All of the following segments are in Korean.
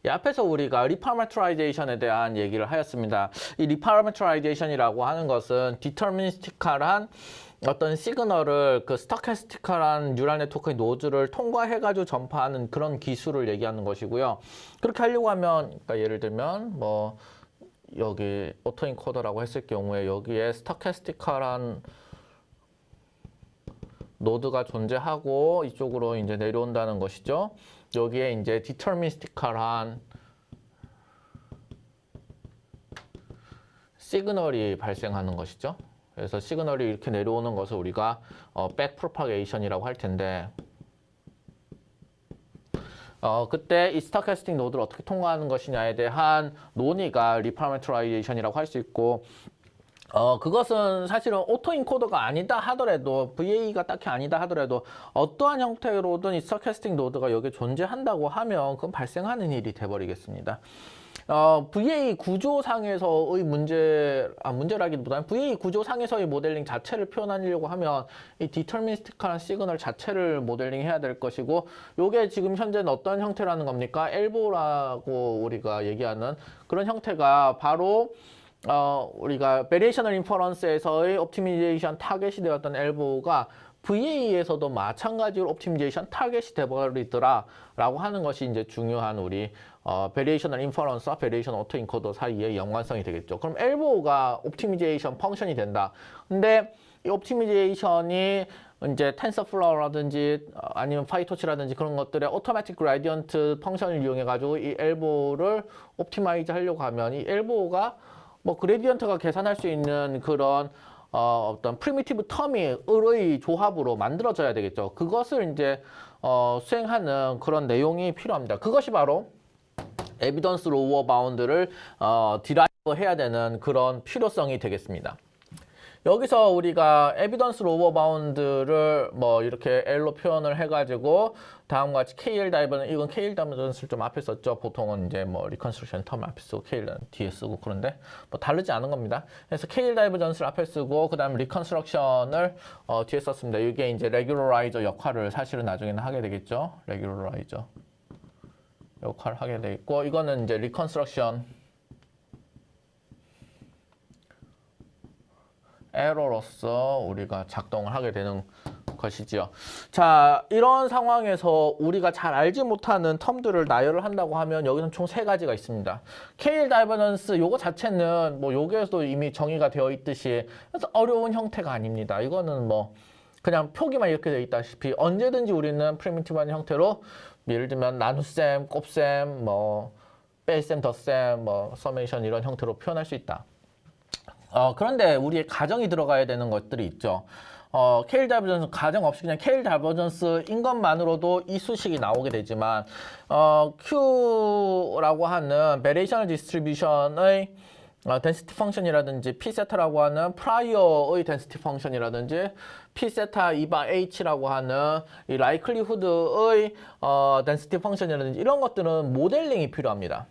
이 앞에서 우리가 리파라메트라이제이션에 대한 얘기를 하였습니다. 이 리파라메트라이제이션이라고 하는 것은 디터미니스티컬한 어떤 시그널을 그 스토캐스티컬한 뉴럴 네트워크의 노드를 통과해가지고 전파하는 그런 기술을 얘기하는 것이고요. 그렇게 하려고 하면, 그러니까 예를 들면 뭐 여기 오토인코더라고 했을 경우에 여기에 스토캐스티컬한 노드가 존재하고 이쪽으로 이제 내려온다는 것이죠. 여기에 이제 디터미니스티컬한 시그널이 발생하는 것이죠. 그래서 시그널이 이렇게 내려오는 것을 우리가 백프로파게이션이라고 할 텐데 그때 이 스토캐스틱 노드를 어떻게 통과하는 것이냐에 대한 논의가 리파라메트라이제이션이라고 할 수 있고 그것은 사실은 오토인코더가 아니다 하더라도 VA가 딱히 아니다 하더라도 어떠한 형태로든 이 스토캐스틱 노드가 여기에 존재한다고 하면 그건 발생하는 일이 돼버리겠습니다. VA 구조상에서의 문제라기보다는 VA 구조상에서의 모델링 자체를 표현하려고 하면 이 디터미니스틱한 시그널 자체를 모델링해야 될 것이고 요게 지금 현재는 어떤 형태라는 겁니까? 엘보라고 우리가 얘기하는 그런 형태가 바로 우리가 베리에이셔널 인퍼런스에서의 옵티미제이션 타겟이 되었던 엘보가 VA에서도 마찬가지로 옵티미제이션 타겟이 되어버리더라 라고 하는 것이 이제 중요한 우리 베리에이셔널 인퍼런스와 베리에이셔널 오토인코더 사이의 연관성이 되겠죠. 그럼 엘보가 옵티미제이션 펑션이 된다. 근데 이 옵티미제이션이 이제 텐서플로우라든지 아니면 파이토치라든지 그런 것들의 오토매틱 그라디언트 펑션을 이용해 가지고 이 엘보를 옵티마이즈 하려고 하면 이 엘보가 뭐 그레디언트가 계산할 수 있는 그런 어떤 프리미티브 터미의 조합으로 만들어져야 되겠죠. 그것을 이제 수행하는 그런 내용이 필요합니다. 그것이 바로 에비던스 로워 바운드를 디라이브 해야 되는 그런 필요성이 되겠습니다. 여기서 우리가 에비던스 로워 바운드를 뭐 이렇게 L로 표현을 해가지고 다음과 같이 KL 다이버는 이건 KL 다이버전스를 좀 앞에 썼죠. 보통은 이제 뭐 리컨스트럭션 텀 앞에 쓰고 KL은 뒤에 쓰고 그런데 뭐 다르지 않은 겁니다. 그래서 KL 다이버전스를 앞에 쓰고 그다음에 리컨스트럭션을 뒤에 썼습니다. 이게 이제 레귤러라이저 역할을 사실은 나중에는 하게 되겠죠. 레귤러라이저 역할을 하게 돼 있고 이거는 이제 리컨스트럭션 에러로서 우리가 작동을 하게 되는 것이지요. 자, 이런 상황에서 우리가 잘 알지 못하는 텀들을 나열을 한다고 하면 여기는 총 3가지가 있습니다. KL 다이버전스 요거 자체는 뭐 여기에서도 이미 정의가 되어 있듯이 그래서 어려운 형태가 아닙니다. 이거는 뭐 그냥 표기만 이렇게 되어 있다시피 언제든지 우리는 프리미티브한 형태로 예를 들면 나눗셈, 곱셈, 뭐 뺄셈, 덧셈, 뭐 서메이션 이런 형태로 표현할 수 있다. 그런데 우리의 가정이 들어가야 되는 것들이 있죠. KL 다이버전스 가정 없이 그냥 KL 다이버전스인 것만으로도 이 수식이 나오게 되지만 Q라고 하는 베리에이셔널 디스트리뷰션의 덴시티 펑션이라든지 P세타라고 하는 프라이어의 덴시티 펑션이라든지 P세타 2바 H라고 하는 이 라이클리후드의 덴시티 펑션이라든지 이런 것들은 모델링이 필요합니다.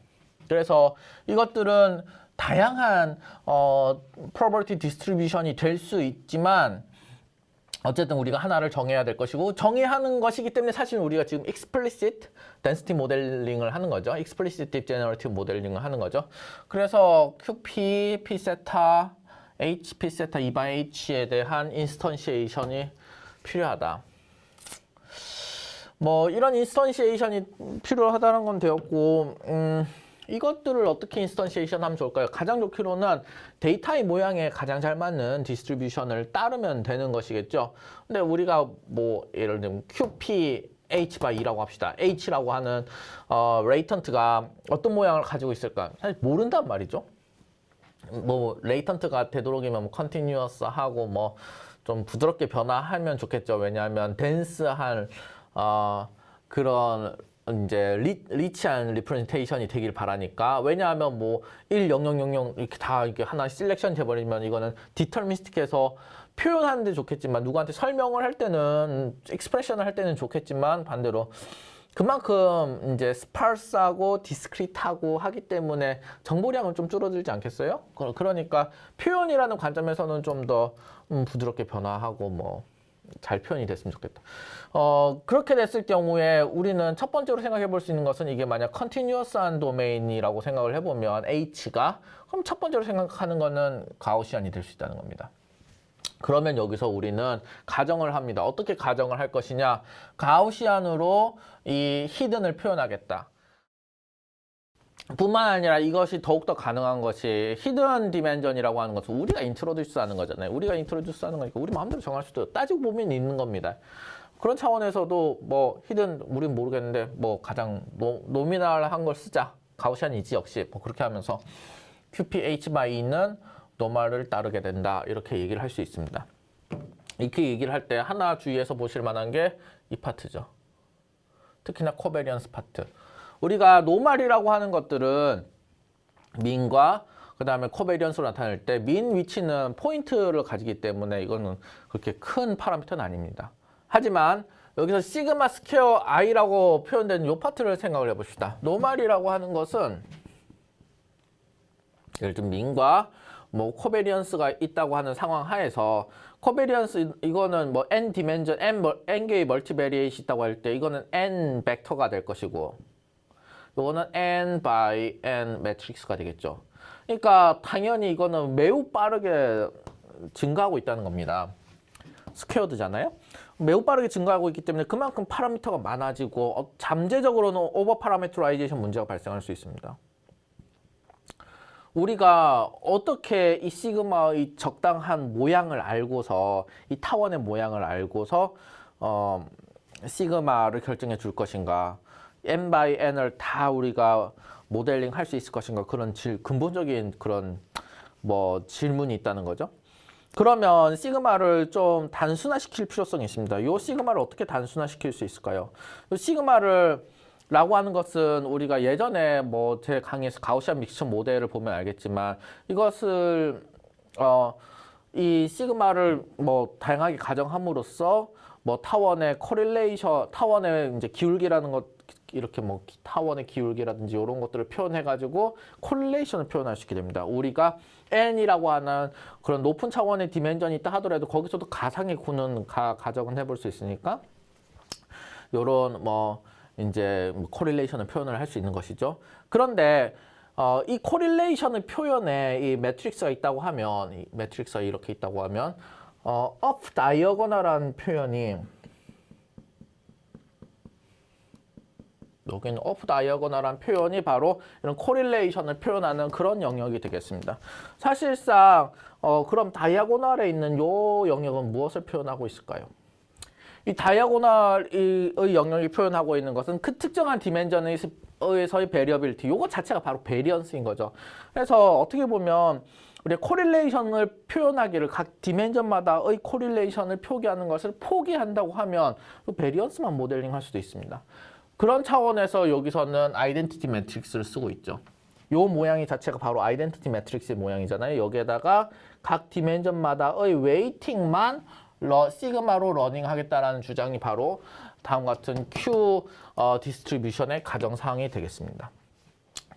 그래서 이것들은 다양한 property distribution이 될 수 있지만 어쨌든 우리가 하나를 정해야 될 것이고 정의하는 것이기 때문에 사실 우리가 지금 explicit density 모델링을 하는 거죠. explicit generative 모델링을 하는 거죠. 그래서 QP, P세타, H, P세타 2바 H에 대한 인스턴시에이션이 필요하다. 뭐 이런 인스턴시에이션이 필요하다는 건 되었고 이것들을 어떻게 인스턴시에이션 하면 좋을까요? 가장 좋기로는 데이터의 모양에 가장 잘 맞는 디스트리뷰션을 따르면 되는 것이겠죠. 근데 우리가 뭐 예를 들면 QP H/2라고 합시다. H라고 하는 레이턴트가 어떤 모양을 가지고 있을까? 사실 모른단 말이죠. 뭐 레이턴트가 되도록이면 뭐 컨티뉴어스하고 뭐 좀 부드럽게 변화하면 좋겠죠. 왜냐하면 덴스한 그런 이제 리치한 리프레젠테이션이 되길 바라니까. 왜냐하면 뭐 1, 0, 0, 0, 0 이렇게 다 이렇게 하나 셀렉션 돼버리면 이거는 디터미니스틱해서 표현하는데 좋겠지만 누구한테 설명을 할 때는 익스프레션을 할 때는 좋겠지만 반대로 그만큼 이제 스파르스하고 디스크리트하고 하기 때문에 정보량은 좀 줄어들지 않겠어요? 그러니까 표현이라는 관점에서는 좀 더 부드럽게 변화하고 뭐 잘 표현이 됐으면 좋겠다. 그렇게 됐을 경우에 우리는 첫 번째로 생각해 볼 수 있는 것은 이게 만약 컨티뉴어스한 도메인이라고 생각을 해보면 H가 그럼 첫 번째로 생각하는 거는 가우시안이 될 수 있다는 겁니다. 그러면 여기서 우리는 가정을 합니다. 어떻게 가정을 할 것이냐? 가우시안으로 이 히든을 표현하겠다. 뿐만 아니라 이것이 더욱더 가능한 것이 히든 디멘전이라고 하는 것은 우리가 인트로듀스 하는 거잖아요. 우리가 인트로듀스 하는 거니까 우리 마음대로 정할 수도 있고 따지고 보면 있는 겁니다. 그런 차원에서도 뭐 히든 우린 모르겠는데 뭐 가장 노미널한 걸 쓰자. 가우시안이지 역시 뭐 그렇게 하면서 QPH/E는 노멀을 따르게 된다. 이렇게 얘기를 할 수 있습니다. 이렇게 얘기를 할 때 하나 주의해서 보실 만한 게 이 파트죠. 특히나 코베리언스 파트. 우리가 노멀이라고 하는 것들은 민과 그 다음에 코베리언스로 나타낼 때 민 위치는 포인트를 가지기 때문에 이거는 그렇게 큰 파라미터는 아닙니다. 하지만 여기서 시그마 스퀘어 i라고 표현된 이 파트를 생각을 해봅시다. 노멀이라고 하는 것은 예를 들면 민과 뭐 코베리언스가 있다고 하는 상황 하에서 코베리언스 이거는 뭐 n 디멘전 n 개의 멀티 베리에이션이 있다고 할 때 이거는 n 벡터가 될 것이고 이거는 n by n 매트릭스가 되겠죠. 그러니까 당연히 이거는 매우 빠르게 증가하고 있다는 겁니다. 스퀘어드잖아요. 매우 빠르게 증가하고 있기 때문에 그만큼 파라미터가 많아지고 잠재적으로는 오버 파라미터라이제이션 문제가 발생할 수 있습니다. 우리가 어떻게 이 시그마의 적당한 모양을 알고서 이 타원의 모양을 알고서 시그마를 결정해 줄 것인가, n by n을 다 우리가 모델링 할 수 있을 것인가, 그런 근본적인 그런 뭐 질문이 있다는 거죠. 그러면 시그마를 좀 단순화시킬 필요성이 있습니다. 이 시그마를 어떻게 단순화시킬 수 있을까요? 이 시그마를 라고 하는 것은 우리가 예전에 뭐 제 강의에서 가우시안 믹스처 모델을 보면 알겠지만 이것을 이 시그마를 뭐 다양하게 가정함으로써 뭐 타원의 코릴레이션, 타원의 이제 기울기라는 것 이렇게 뭐 타원의 기울기라든지 이런 것들을 표현해 가지고 코릴레이션을 표현할 수 있게 됩니다. 우리가 n이라고 하는 그런 높은 차원의 디멘전이 있다 하더라도 거기서도 가상의 구는 가정은 해볼 수 있으니까 요런 뭐 이제 코릴레이션을 표현을 할 수 있는 것이죠. 그런데 이 코릴레이션을 표현에 이 매트릭스가 있다고 하면, 이 매트릭스가 이렇게 있다고 하면 off diagonal이라는 표현이 여기는 off diagonal이라는 표현이 바로 이런 코릴레이션을 표현하는 그런 영역이 되겠습니다. 사실상 그럼 다이아고널에 있는 이 영역은 무엇을 표현하고 있을까요? 이 다이아고널의 영역이 표현하고 있는 것은 그 특정한 디멘전에서의 베리어빌티, 이거 자체가 바로 베리언스인 거죠. 그래서 어떻게 보면 우리 코릴레이션을 표현하기를 각 디멘전마다의 코릴레이션을 표기하는 것을 포기한다고 하면 베리언스만 모델링 할 수도 있습니다. 그런 차원에서 여기서는 아이덴티티 매트릭스를 쓰고 있죠. 이 모양이 자체가 바로 아이덴티티 매트릭스의 모양이잖아요. 여기에다가 각 디멘전마다의 웨이팅만 시그마로 러닝하겠다라는 주장이 바로 다음 같은 Q 디스트리뷰션의 가정사항이 되겠습니다.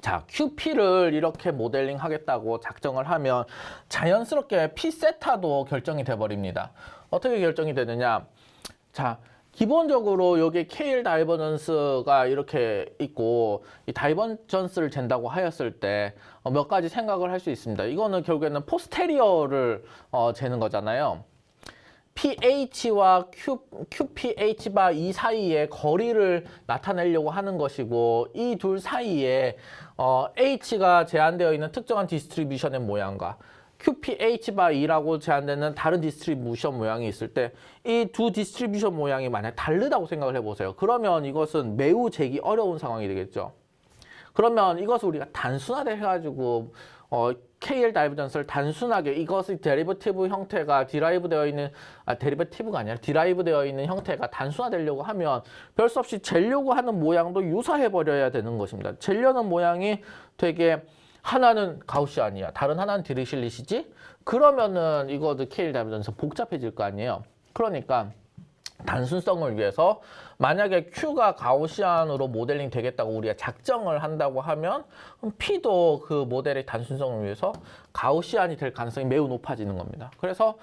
자, QP를 이렇게 모델링 하겠다고 작정을 하면 자연스럽게 P 세타도 결정이 돼버립니다. 어떻게 결정이 되느냐? 자, 기본적으로 여기 KL 다이버전스가 이렇게 있고 이 다이버전스를 잰다고 하였을 때 몇 가지 생각을 할 수 있습니다. 이거는 결국에는 포스테리어를 재는 거잖아요. PH와 QPH바 이 사이의 거리를 나타내려고 하는 것이고 이 둘 사이에 H가 제한되어 있는 특정한 디스트리뷰션의 모양과 QPH바 2라고 제한되는 다른 디스트리뷰션 모양이 있을 때 이 두 디스트리뷰션 모양이 만약 다르다고 생각을 해보세요. 그러면 이것은 매우 재기 어려운 상황이 되겠죠. 그러면 이것을 우리가 단순화돼 해가지고 KL 다이버전스를 단순하게 이것의 데리버티브 형태가 디라이브 되어 있는 데리버티브가 아니라 디라이브 되어 있는 형태가 단순화되려고 하면 별 수 없이 재려고 하는 모양도 유사해 버려야 되는 것입니다. 재려는 모양이 되게 하나는 가우시안이야, 다른 하나는 디리실릿이지? 그러면은 이것도 KL 다이버전스 복잡해질 거 아니에요. 그러니까 단순성을 위해서 만약에 Q가 가우시안으로 모델링 되겠다고 우리가 작정을 한다고 하면 그럼 P도 그 모델의 단순성을 위해서 가우시안이 될 가능성이 매우 높아지는 겁니다. 그래서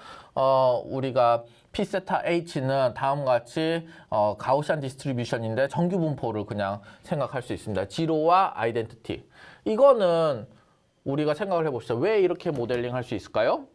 우리가 P 세타 H는 다음과 같이 가우시안 디스트리뷰션인데 정규 분포를 그냥 생각할 수 있습니다. 지로와 아이덴티티. 이거는 우리가 생각을 해봅시다. 왜 이렇게 모델링 할 수 있을까요?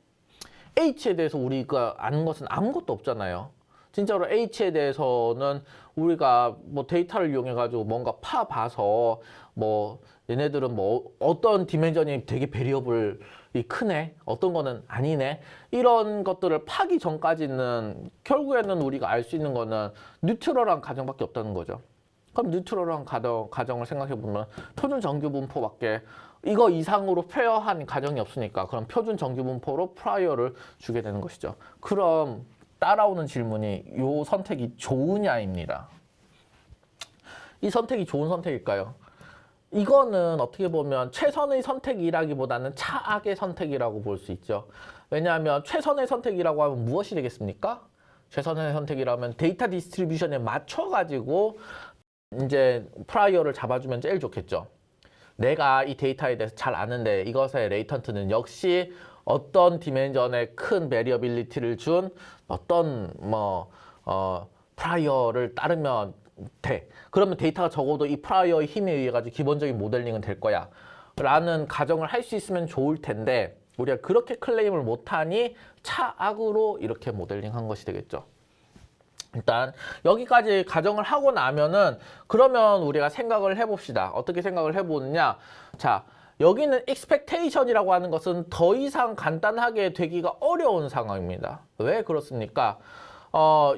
H에 대해서 우리가 아는 것은 아무것도 없잖아요. 진짜로 H에 대해서는 우리가 뭐 데이터를 이용해 가지고 뭔가 파봐서 뭐 얘네들은 뭐 어떤 디멘전이 되게 베리어블이 크네, 어떤 거는 아니네, 이런 것들을 파기 전까지는 결국에는 우리가 알 수 있는 거는 뉴트럴한 가정밖에 없다는 거죠. 그럼 뉴트럴한 가정을 생각해 보면 표준 정규 분포밖에 이거 이상으로 페어한 가정이 없으니까 그럼 표준 정규 분포로 프라이어를 주게 되는 것이죠. 그럼 따라오는 질문이 요 선택이 좋으냐입니다. 이 선택이 좋은 선택일까요? 이거는 어떻게 보면 최선의 선택이라기보다는 차악의 선택이라고 볼 수 있죠. 왜냐하면 최선의 선택이라고 하면 무엇이 되겠습니까? 최선의 선택이라면 데이터 디스트리뷰션에 맞춰가지고 이제 프라이어를 잡아주면 제일 좋겠죠. 내가 이 데이터에 대해서 잘 아는데 이것의 레이턴트는 역시 어떤 디멘전의 큰 베리어빌리티를 준 어떤 프라이어를 따르면 돼. 그러면 데이터가 적어도 이 프라이어의 힘에 의해 가지고 기본적인 모델링은 될 거야 라는 가정을 할 수 있으면 좋을 텐데 우리가 그렇게 클레임을 못하니 차악으로 이렇게 모델링한 것이 되겠죠. 일단 여기까지 가정을 하고 나면은 그러면 우리가 생각을 해봅시다. 어떻게 생각을 해보느냐. 자, 여기는 expectation이라고 하는 것은 더 이상 간단하게 되기가 어려운 상황입니다. 왜 그렇습니까?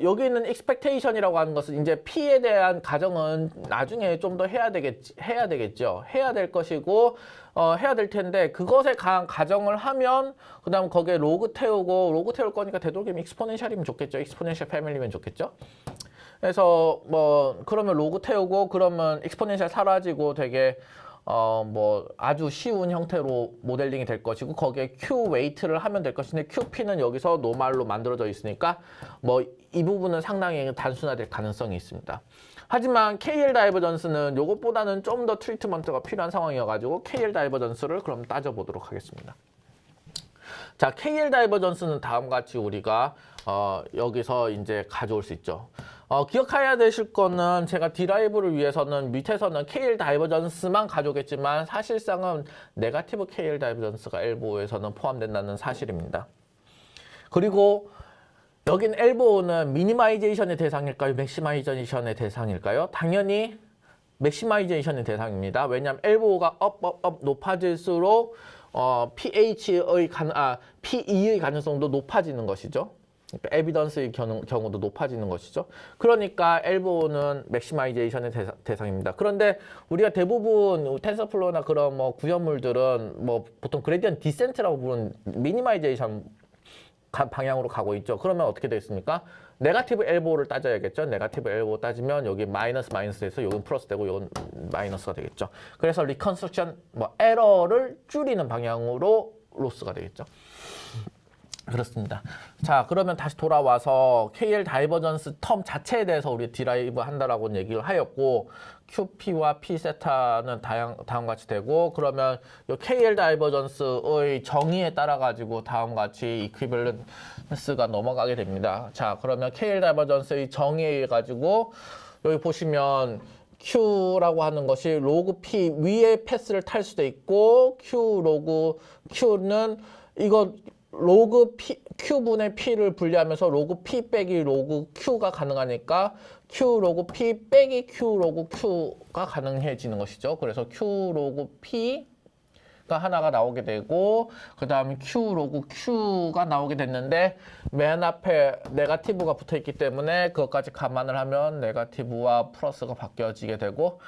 여기는 expectation이라고 하는 것은 이제 P에 대한 가정은 나중에 좀 더 해야 되겠죠. 해야 될 것이고, 해야 될 텐데, 그것에 관한 가정을 하면, 그 다음 거기에 로그 태울 거니까 되도록이면 익스포넨셜이면 좋겠죠. 익스포넨셜 패밀리면 좋겠죠. 그래서 그러면 로그 태우고, 그러면 익스포넨셜 사라지고 되게, 아주 쉬운 형태로 모델링이 될 것이고 거기에 Q 웨이트를 하면 될 것인데 QP는 여기서 노말로 만들어져 있으니까 이 부분은 상당히 단순화될 가능성이 있습니다. 하지만 KL 다이버전스는 이것보다는 좀 더 트리트먼트가 필요한 상황이어가지고 KL 다이버전스를 그럼 따져보도록 하겠습니다. 자, KL 다이버전스는 다음과 같이 우리가 여기서 이제 가져올 수 있죠. 기억해야 되실 거는 제가 디라이브를 위해서는 밑에서는 KL 다이버전스만 가져오겠지만 사실상은 네거티브 KL 다이버전스가 엘보에서는 포함된다는 사실입니다. 그리고 여긴 엘보는 미니마이제이션의 대상일까요? 맥시마이제이션의 대상일까요? 당연히 맥시마이제이션의 대상입니다. 왜냐하면 엘보가 업 높아질수록 PE의 가능성도 높아지는 것이죠. 그러니까 에비던스의 경우도 높아지는 것이죠. 그러니까 엘보는 맥시마이제이션의 대상입니다. 그런데 우리가 대부분 텐서플로우나 그런 구현물들은 보통 그레디언트 디센트라고 부르는 미니마이제이션 방향으로 가고 있죠. 그러면 어떻게 되겠습니까? 네거티브 엘보를 따져야겠죠. 네거티브 엘보 따지면 여기 마이너스에서 여기는 플러스 되고 여기는 마이너스가 되겠죠. 그래서 리컨스트럭션 에러를 줄이는 방향으로 로스가 되겠죠. 그렇습니다. 자, 그러면 다시 돌아와서 KL 다이버전스 텀 자체에 대해서 우리 디라이브 한다라고 얘기를 하였고 QP와 P 세타는 다음과 같이 되고 그러면 이 KL 다이버전스의 정의에 따라 가지고 다음과 같이 이퀴밸런스가 넘어가게 됩니다. 자, 그러면 KL 다이버전스의 정의에 의해 가지고 여기 보시면 Q라고 하는 것이 로그 P 위에 패스를 탈 수도 있고 로그 Q는 이거 로그 P, Q분의 P를 분리하면서 로그 P 빼기 로그 Q가 가능하니까 Q 로그 P 빼기 Q 로그 Q가 가능해지는 것이죠. 그래서 Q 로그 P가 하나가 나오게 되고 그 다음에 Q 로그 Q가 나오게 됐는데 맨 앞에 네거티브가 붙어있기 때문에 그것까지 감안을 하면 네거티브와 플러스가 바뀌어지게 되고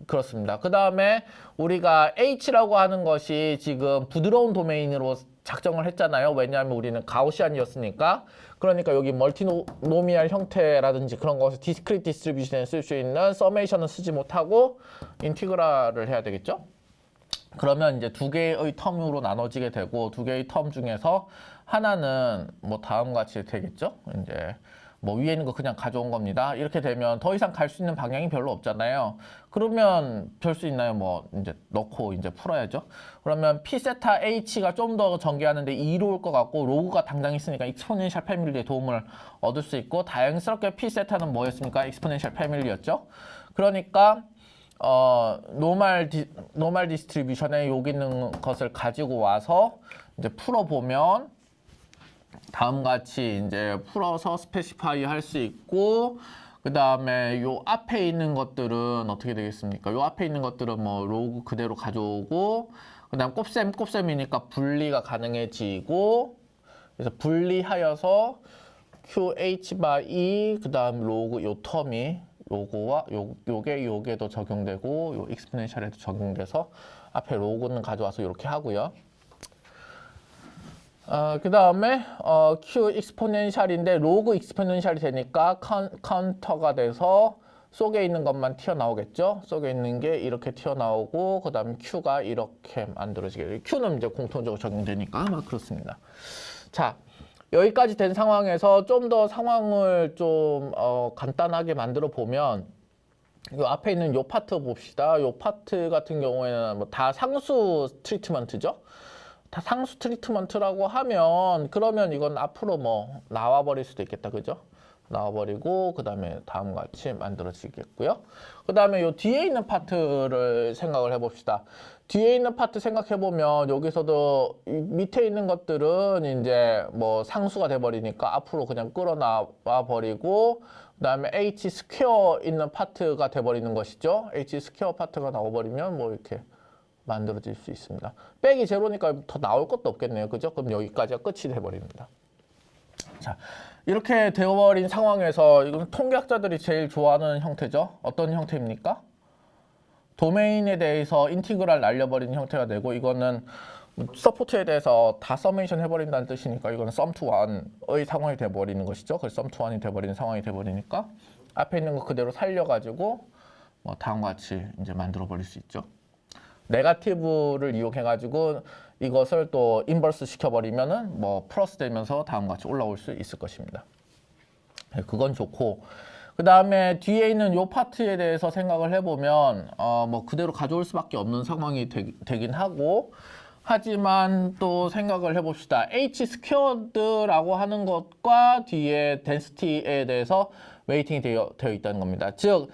그렇습니다. 그 다음에 우리가 H라고 하는 것이 지금 부드러운 도메인으로 작정을 했잖아요. 왜냐하면 우리는 가우시안이었으니까. 그러니까 여기 멀티노미알 형태라든지 그런 것을 디스크리트 디스트리뷰션에 쓸 수 있는 서메이션은 쓰지 못하고 인티그랄을 해야 되겠죠. 그러면 이제 두 개의 텀으로 나눠지게 되고 두 개의 텀 중에서 하나는 다음과 같이 되겠죠. 이제 뭐 위에 있는 거 그냥 가져온 겁니다. 이렇게 되면 더 이상 갈 수 있는 방향이 별로 없잖아요. 그러면 별 수 있나요? 뭐 이제 넣고 이제 풀어야죠. 그러면 P 세타 H가 좀 더 전개하는데 2로 올 것 같고 로그가 당장 있으니까 익스포넨셜 패밀리의 도움을 얻을 수 있고 다행스럽게 P 세타는 뭐였습니까? 익스포넨셜 패밀리였죠. 그러니까 노멀 디스트리뷰션에 여기 있는 것을 가지고 와서 이제 풀어보면 다음과 같이 이제 풀어서 스페시파이 할 수 있고 그 다음에 요 앞에 있는 것들은 어떻게 되겠습니까? 요 앞에 있는 것들은 뭐 로그 그대로 가져오고 그 다음 곱셈이니까 분리가 가능해지고 그래서 분리하여서 QH by E 그 다음 로그 요 텀이 요거와 요게도 적용되고 요 익스포넨셜에도 적용돼서 앞에 로그는 가져와서 이렇게 하고요. 그 다음에 Q 익스포넨셜인데 로그 익스포넨셜이 되니까 카운터가 돼서 속에 있는 것만 튀어나오겠죠. 속에 있는 게 이렇게 튀어나오고 그 다음에 Q가 이렇게 만들어지게 Q는 이제 공통적으로 적용되니까 아마 그렇습니다. 자, 여기까지 된 상황에서 좀 더 상황을 좀 간단하게 만들어 보면 요 앞에 있는 요 파트 봅시다. 요 파트 같은 경우에는 뭐 다 상수 트리트먼트죠. 다 상수 트리트먼트라고 하면 그러면 이건 앞으로 뭐 나와버릴 수도 있겠다. 그죠? 나와버리고 그 다음에 다음과 같이 만들어지겠고요. 그 다음에 요 뒤에 있는 파트를 생각을 해봅시다. 뒤에 있는 파트 생각해보면 여기서도 밑에 있는 것들은 이제 뭐 상수가 돼버리니까 앞으로 그냥 끌어나와 버리고 그 다음에 H 스퀘어 있는 파트가 돼버리는 것이죠. H 스퀘어 파트가 나와버리면 뭐 이렇게 만들어질 수 있습니다. 빼기 제로니까 더 나올 것도 없겠네요. 그죠? 그럼 여기까지가 끝이 돼버립니다. 자, 이렇게 되어버린 상황에서 이건 통계학자들이 제일 좋아하는 형태죠. 어떤 형태입니까? 도메인에 대해서 인티그랄 날려버리는 형태가 되고 이거는 서포트에 대해서 다 서메이션 해버린다는 뜻이니까 이거는 썸 투 원의 상황이 돼버리는 것이죠. 그래서 썸 투 원이 돼버리는 상황이 돼버리니까 앞에 있는 거 그대로 살려가지고 뭐 다음과 같이 이제 만들어버릴 수 있죠. 네거티브를 이용해가지고 이것을 또 인버스 시켜버리면은 뭐 플러스 되면서 다음과 같이 올라올 수 있을 것입니다. 그건 좋고 그 다음에 뒤에 있는 요 파트에 대해서 생각을 해보면 뭐 그대로 가져올 수밖에 없는 상황이 되긴 하고 하지만 또 생각을 해봅시다. H 스퀘어드라고 하는 것과 뒤에 덴시티에 대해서 웨이팅이 되어 있다는 겁니다. 즉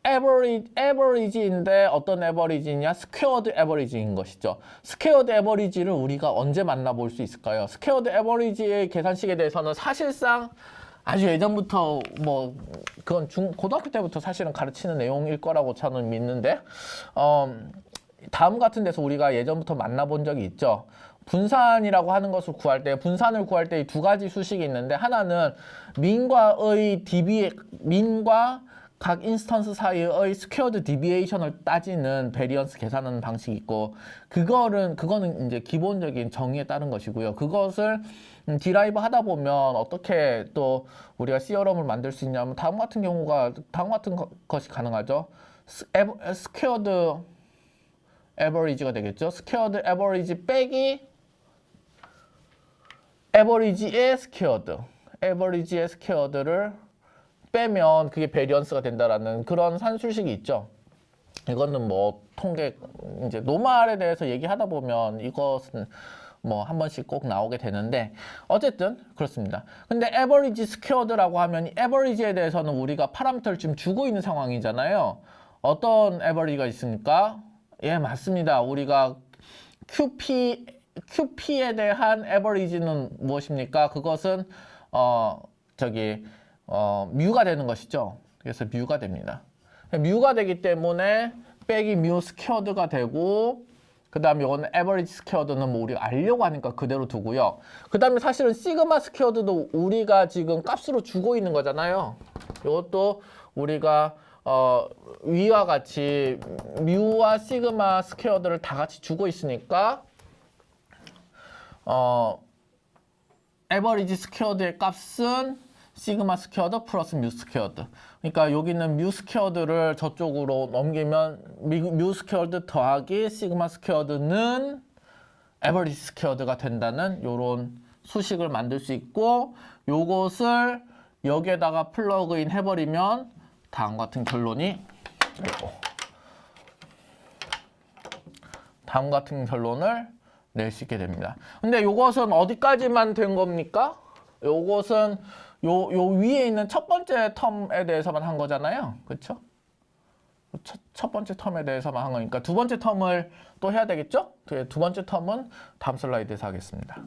에버리지인데 어떤 에버리지냐? 스퀘어드 에버리지인 것이죠. 스퀘어드 에버리지를 우리가 언제 만나볼 수 있을까요? 스퀘어드 에버리지의 계산식에 대해서는 사실상 아주 예전부터 뭐 그건 고등학교 때부터 사실은 가르치는 내용일 거라고 저는 믿는데 다음 같은 데서 우리가 예전부터 만나본 적이 있죠. 분산이라고 하는 것을 구할 때 분산을 구할 때 두 가지 수식이 있는데 하나는 민과 각 인스턴스 사이의 스퀘어드 디비에이션을 따지는 베리언스 계산하는 방식이 있고 그거는 이제 기본적인 정의에 따른 것이고요. 그것을 디라이브 하다 보면 어떻게 또 우리가 시어럼을 만들 수 있냐면 다음 같은 것이 가능하죠. 스퀘어드 에버리지가 되겠죠. 스퀘어드 에버리지 빼기 에버리지의 스퀘어드를 빼면 그게 베리언스가 된다라는 그런 산술식이 있죠. 이거는 뭐 통계 이제 노멀에 대해서 얘기하다 보면 이것은 뭐 한 번씩 꼭 나오게 되는데 어쨌든 그렇습니다. 근데 에버리지 스퀘어드라고 하면 이 에버리지에 대해서는 우리가 파라미터를 지금 주고 있는 상황이잖아요. 어떤 에버리지가 있습니까? 예, 맞습니다. 우리가 QP에 대한 에버리지는 무엇입니까? 그것은 뮤가 되는 것이죠. 그래서 뮤가 됩니다. 뮤가 되기 때문에 빼기 뮤 스퀘어드가 되고 그 다음에 이거는 에버리지 스퀘어드는 뭐 우리가 알려고 하니까 그대로 두고요. 그 다음에 사실은 시그마 스퀘어드도 우리가 지금 값으로 주고 있는 거잖아요. 이것도 우리가 위와 같이 뮤와 시그마 스퀘어드를 다 같이 주고 있으니까 에버리지 스퀘어드의 값은 시그마 스퀘어드 플러스 뮤 스퀘어드. 그러니까 여기는 뮤 스퀘어드를 저쪽으로 넘기면 뮤 스퀘어드 더하기 시그마 스퀘어드는 에버리지 스퀘어드가 된다는 이런 수식을 만들 수 있고 요것을 여기에다가 플러그인 해버리면 다음과 같은 결론이 다음과 같은 결론을 낼 수 있게 됩니다. 근데 이것은 어디까지만 된 겁니까? 요것은 요 위에 있는 첫 번째 텀에 대해서만 한 거잖아요. 그렇죠? 첫 번째 텀에 대해서만 한 거니까 두 번째 텀을 또 해야 되겠죠? 두 번째 텀은 다음 슬라이드에서 하겠습니다.